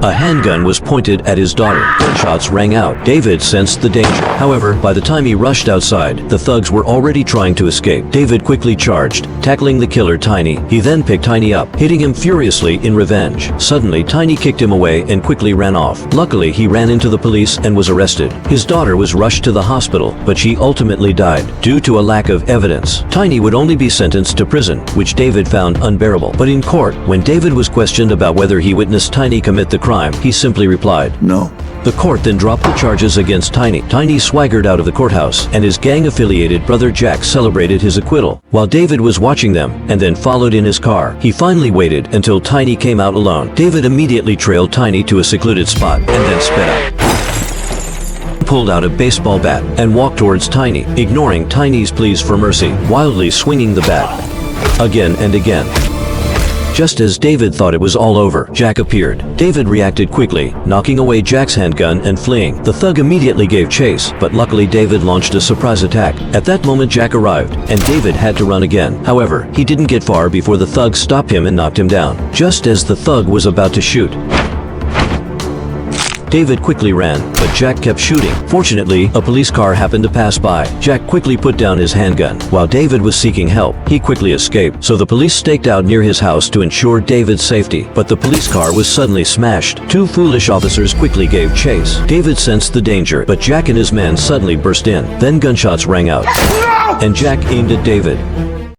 A handgun was pointed at his daughter. Gunshots rang out. David sensed the danger. However, by the time he rushed outside, the thugs were already trying to escape. David quickly charged, tackling the killer Tiny. He then picked Tiny up, hitting him furiously in revenge. Suddenly, Tiny kicked him away and quickly ran off. Luckily, he ran into the police and was arrested. His daughter was rushed to the hospital, but she ultimately died due to a lack of evidence. Tiny would only be sentenced to prison, which David found unbearable. But in court, when David was questioned about whether he witnessed Tiny commit the crime, he simply replied, "No." The court then dropped the charges against Tiny. Tiny swaggered out of the courthouse, and his gang-affiliated brother Jack celebrated his acquittal, while David was watching them and then followed in his car. He finally waited until Tiny came out alone. David immediately trailed Tiny to a secluded spot and then sped up. Pulled out a baseball bat and walked towards Tiny, ignoring Tiny's pleas for mercy, wildly swinging the bat again and again. Just as David thought it was all over, Jack appeared. David reacted quickly, knocking away Jack's handgun and fleeing. The thug immediately gave chase, but luckily David launched a surprise attack. At that moment, Jack arrived, and David had to run again. However, he didn't get far before the thug stopped him and knocked him down. Just as the thug was about to shoot, David quickly ran, but Jack kept shooting. Fortunately, a police car happened to pass by. Jack quickly put down his handgun. While David was seeking help, he quickly escaped, so the police staked out near his house to ensure David's safety. But the police car was suddenly smashed. Two foolish officers quickly gave chase. David sensed the danger, but Jack and his men suddenly burst in. Then gunshots rang out, and Jack aimed at David.